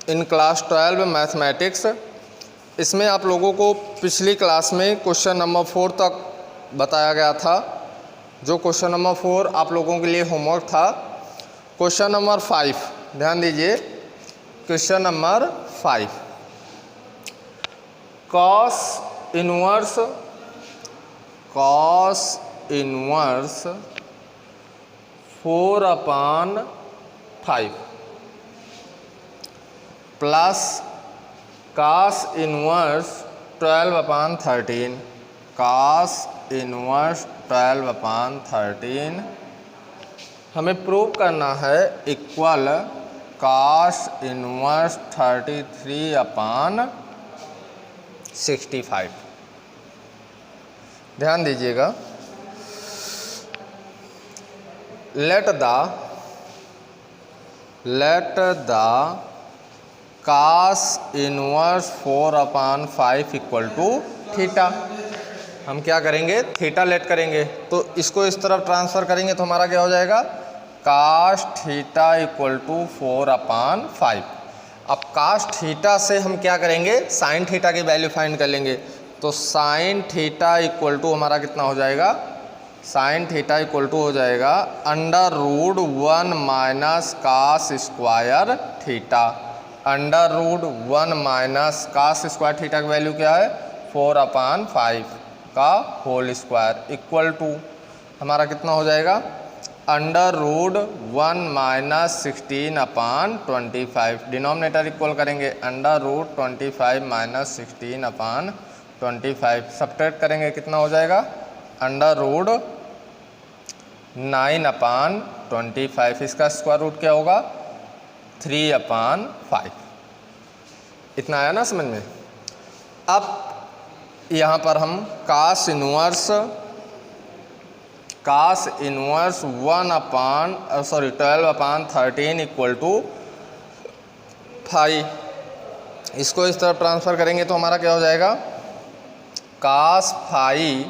In class 12 mathematics. इसमें आप लोगों को पिछली क्लास में क्वेश्चन नंबर 4 तक बताया गया था। जो क्वेश्चन नंबर 4 आप लोगों के लिए होमवर्क था। क्वेश्चन नंबर 5 ध्यान दीजिए। Question number 5, cos inverse 4/5 plus cos inverse 12/13, cos inverse 12/13 हमें प्रूव करना है इक्वल cos इनवर्स 33/65। ध्यान दीजिएगा। Let the cos inverse 4/5 equal to theta. हम क्या करेंगे, थीटा लेट करेंगे, तो इसको इस तरफ ट्रांसफ़र करेंगे तो हमारा क्या हो जाएगा, cos थीटा इक्वल टू 4/5। अब cos थीटा से हम क्या करेंगे, sin थीटा की वैल्यू फाइंड कर लेंगे। तो sin थीटा इक्वल टू हमारा कितना हो जाएगा, sin थीटा इक्वल टू हो जाएगा √1 minus cos square theta. √1 minus cos square theta की वैल्यू क्या है, 4/5 का होल स्क्वायर इक्वल टू हमारा कितना हो जाएगा, √1 माइनस 16/25। डिनोमिनेटर इक्वल करेंगे, √25 माइनस 16/25 सब्ट्रैक्ट करेंगे, कितना हो जाएगा, √9/25। इसका स्क्वायर रूट क्या होगा, 3/5। इतना आया ना समझ में। अब यहाँ पर हम cos इनवर्स 12/13 इक्वल टू 5, इसको इस तरफ ट्रांसफ़र करेंगे तो हमारा क्या हो जाएगा, cos 5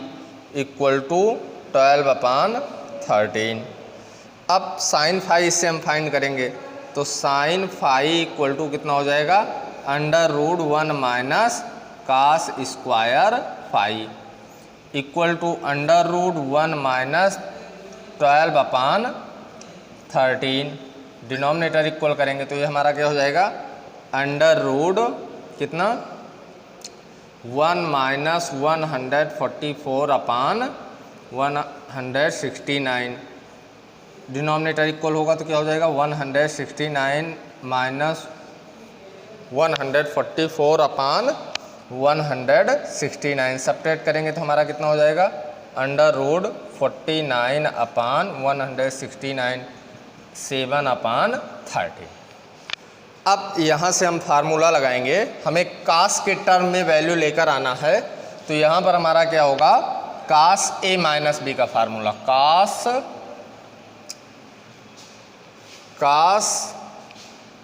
इक्वल टू 12/13। अब sin 5 इससे हम फाइंड करेंगे, तो sin 5 इक्वल टू कितना हो जाएगा, √1 minus cos square 5 equal to √1 minus 12/13। Denominator equal करेंगे तो ये हमारा क्या हो जाएगा, कितना 1 माइनस 144/169। डिनोमिनेटर इक्वल होगा तो क्या हो जाएगा, 169 माइनस 144/169 सब्ट्रैक्ट करेंगे तो हमारा कितना हो जाएगा, √49/169 7/30। अब यहाँ से हम फार्मूला लगाएंगे, हमें cos के टर्म में वैल्यू लेकर आना है। तो यहाँ पर हमारा क्या होगा, cos a माइनस b का formula, cos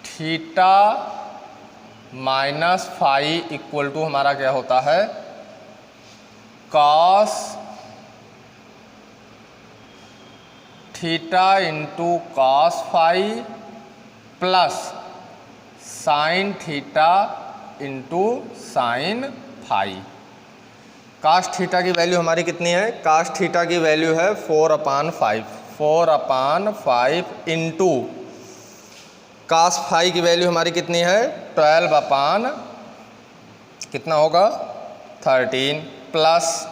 theta minus 5 equal to हमारा क्या होता है, cos theta into cos 5 plus sin theta into sin 5। cos theta की वैल्यू हमारी कितनी है, cos थीटा की वैल्यू है 4/5 इंटू cos 5 की वैल्यू हमारी कितनी है, 12 कितना होगा 13 प्लस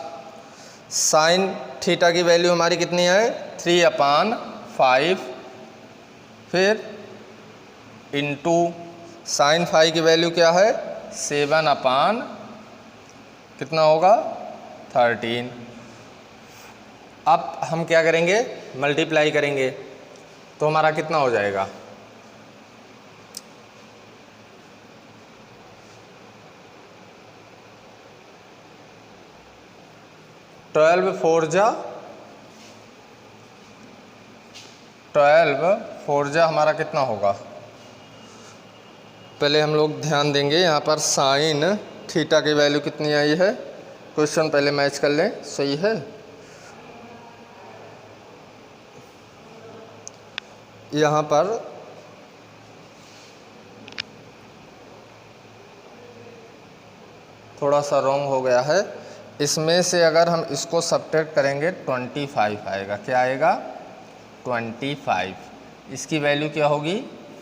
sin थीटा की वैल्यू हमारी कितनी है 3/5, फिर इंटू sin 5 की वैल्यू क्या है 7 कितना होगा 13। अब हम क्या करेंगे, मल्टीप्लाई करेंगे तो हमारा कितना हो जाएगा, 12 4 जा हमारा कितना होगा। पहले हम लोग ध्यान देंगे यहाँ पर साइन थीटा की वैल्यू कितनी आई है, क्वेश्चन पहले मैच कर लें, सही है। यहाँ पर थोड़ा सा रॉन्ग हो गया है। इसमें से अगर हम इसको सब्ट्रैक्ट करेंगे 25 आएगा। क्या आएगा? 25। इसकी वैल्यू क्या होगी?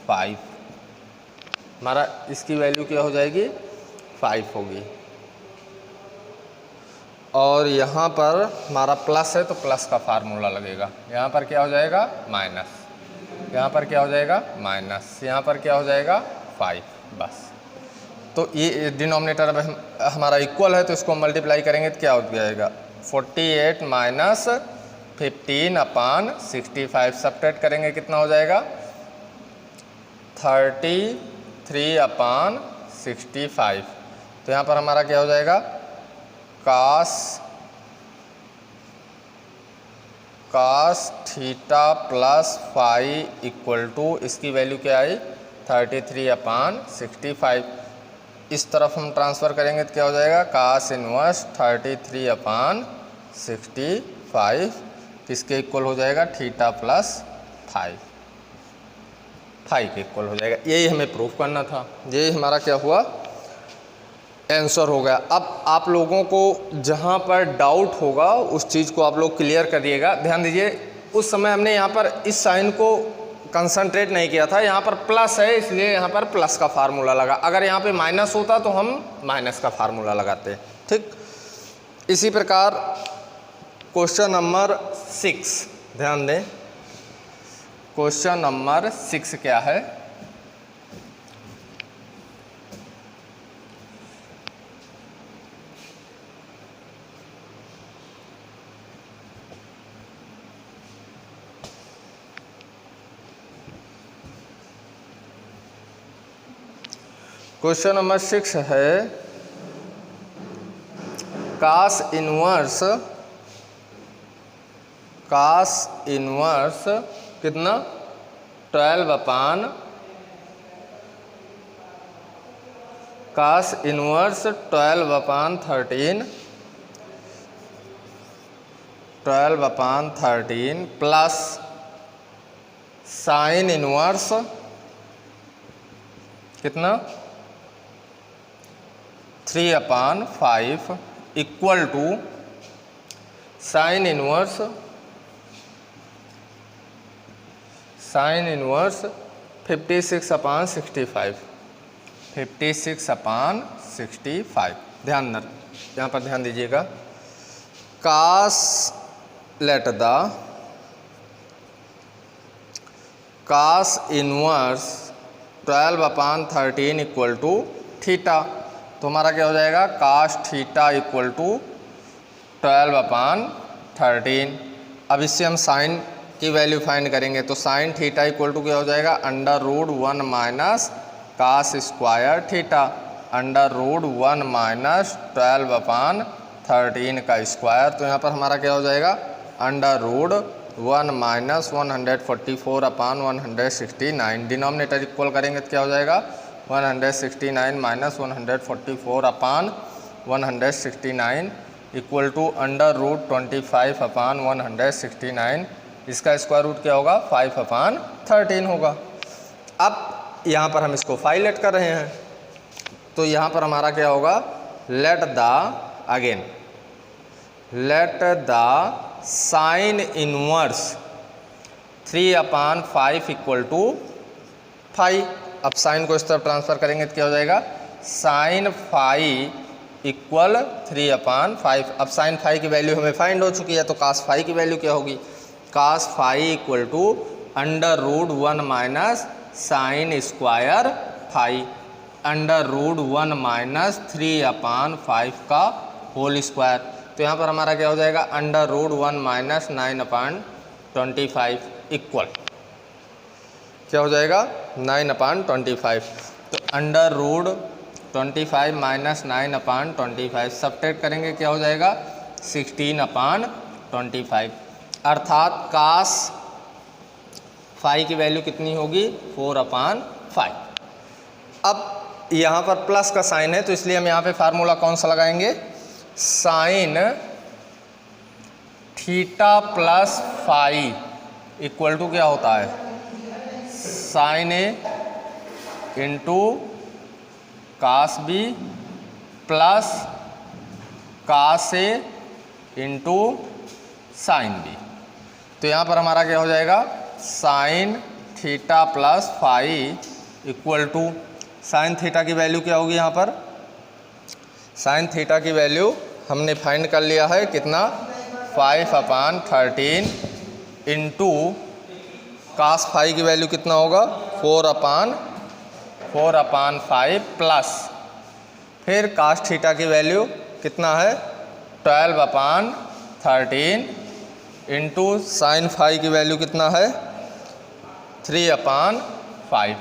5। हमारा इसकी वैल्यू क्या हो जाएगी? 5 होगी। और यहाँ पर हमारा प्लस है तो प्लस का फार्मूला लगेगा। यहाँ पर क्या हो जाएगा? माइनस। यहाँ पर क्या हो जाएगा? माइनस। यहाँ पर क्या हो जाएगा? 5। बस। तो ये डिनोमिनेटर अब हमारा इक्वल है तो इसको मल्टीप्लाई करेंगे तो क्या हो जाएगा? 48 माइनस 15/65। सब्ट्रैक्ट करेंगे कितना हो जाएगा? 33/65। तो यहाँ पर हमारा क्या हो जाएगा? Cos theta plus phi equal to, इसकी वैल्यू क्या आई? 33/65। इस तरफ हम ट्रांसफ़र करेंगे तो क्या हो जाएगा? कास इनवर्स 33/65 किसके इक्वल हो जाएगा? थीटा प्लस फाई के इक्वल हो जाएगा। यही हमें प्रूफ करना था। यही हमारा क्या हुआ? आंसर हो गया। अब आप लोगों को जहाँ पर डाउट होगा उस चीज़ को आप लोग क्लियर करिएगा। ध्यान दीजिए, उस समय हमने यहाँ पर इस साइन को कंसंट्रेट नहीं किया था। यहाँ पर प्लस है इसलिए यहाँ पर प्लस का फार्मूला लगा। अगर यहाँ पे माइनस होता तो हम माइनस का फार्मूला लगाते। ठीक इसी प्रकार क्वेश्चन नंबर 6 ध्यान दें। क्वेश्चन नंबर 6 क्या है? क्वेश्चन नंबर 6 है कास इनवर्स कितना? 12 कास इनवर्स 12/13 प्लस साइन इनवर्स कितना? 3/5 इक्वल टू साइन इनवर्स 56/65 ध्यान न, यहाँ पर ध्यान दीजिएगा। Cos inverse 12/13 equal to theta. तो हमारा क्या हो जाएगा? Cos theta equal to 12/13। अब इससे हम साइन की वैल्यू फाइंड करेंगे तो साइन थीटा इक्वल टू क्या हो जाएगा? √1 minus cos square theta. √1 minus 12/13 का स्क्वायर। तो यहाँ पर हमारा क्या हो जाएगा? √1 माइनस 144/169। डिनोमिनेटर इक्वल करेंगे तो क्या हो जाएगा? 169 माइनस 144/169 इक्वल टू √25/169। इसका स्क्वायर रूट क्या होगा? 5/13 होगा। अब यहाँ पर हम इसको फाइलेट कर रहे हैं तो यहाँ पर हमारा क्या होगा? Let the sine inverse 3/5 equal to 5। अब साइन को इस तरफ ट्रांसफ़र करेंगे तो क्या हो जाएगा? Sine phi equal 3/5। अब साइन फाई की वैल्यू हमें फाइंड हो चुकी है तो कास फाई की वैल्यू क्या होगी? Cos phi equal to √1 minus sine square phi. √1 minus 3/5 का होल स्क्वायर। तो यहाँ पर हमारा क्या हो जाएगा? √1 माइनस 9/25 इक्वल क्या हो जाएगा? 9/25। तो √25 माइनस 9/25 सब्ट्रैक्ट करेंगे क्या हो जाएगा? 16/25। अर्थात कास फाई की वैल्यू कितनी होगी? 4/5। अब यहाँ पर प्लस का साइन है तो इसलिए हम यहाँ पे फार्मूला कौन सा लगाएंगे? Sine theta plus phi equal to क्या होता है? Sine A into cos B plus cos A into sine B. तो यहाँ पर हमारा क्या हो जाएगा, sine theta plus five equal to, sine theta की वैल्यू क्या होगी यहाँ पर, साइन थीटा की वैल्यू हमने फाइंड कर लिया है कितना, 5/13 इंटू कास फाइव की वैल्यू कितना होगा, 4/5 प्लस फिर कास थीटा की वैल्यू कितना है, 12/13 इंटू साइन फाइव की वैल्यू कितना है, 3/5।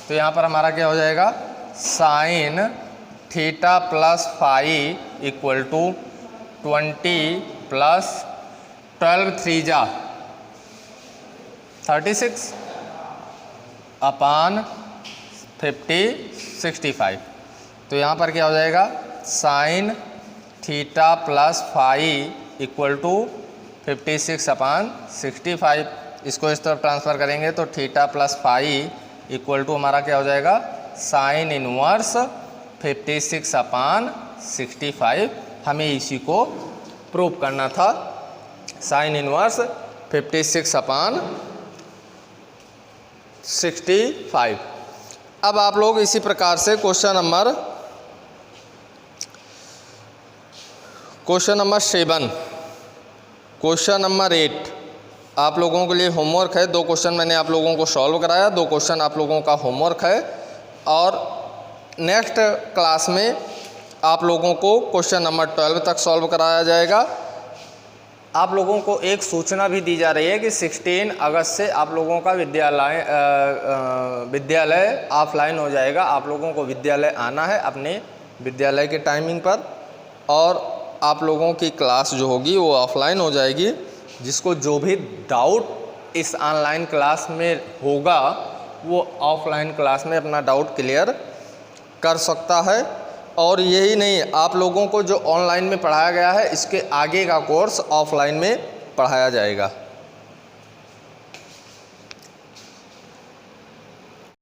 तो यहाँ पर हमारा क्या हो जाएगा, sine theta plus five equal to 20 plus 12 3 जा 36 अपान 50 65। तो यहाँ पर क्या हो जाएगा, sine theta plus five equal to 56/65। इसको इस तरफ ट्रांसफ़र करेंगे तो theta plus five equal to हमारा क्या हो जाएगा, साइन इनवर्स 56/65। हमें इसी को प्रूव करना था, साइन इनवर्स 56/65। अब आप लोग इसी प्रकार से क्वेश्चन नंबर 7, क्वेश्चन नंबर 8 आप लोगों के लिए होमवर्क है। 2 क्वेश्चन मैंने आप लोगों को सॉल्व कराया, 2 क्वेश्चन आप लोगों का होमवर्क है। और नेक्स्ट क्लास में आप लोगों को क्वेश्चन नंबर 12 तक सॉल्व कराया जाएगा। आप लोगों को एक सूचना भी दी जा रही है कि 16 अगस्त से आप लोगों का विद्यालय ऑफलाइन हो जाएगा। आप लोगों को विद्यालय आना है अपने विद्यालय के टाइमिंग पर, और आप लोगों की क्लास जो होगी वो ऑफलाइन हो जाएगी। जिसको जो भी डाउट इस ऑनलाइन क्लास में होगा वो ऑफलाइन क्लास में अपना डाउट क्लियर कर सकता है। और यही नहीं, आप लोगों को जो ऑनलाइन में पढ़ाया गया है इसके आगे का कोर्स ऑफलाइन में पढ़ाया जाएगा।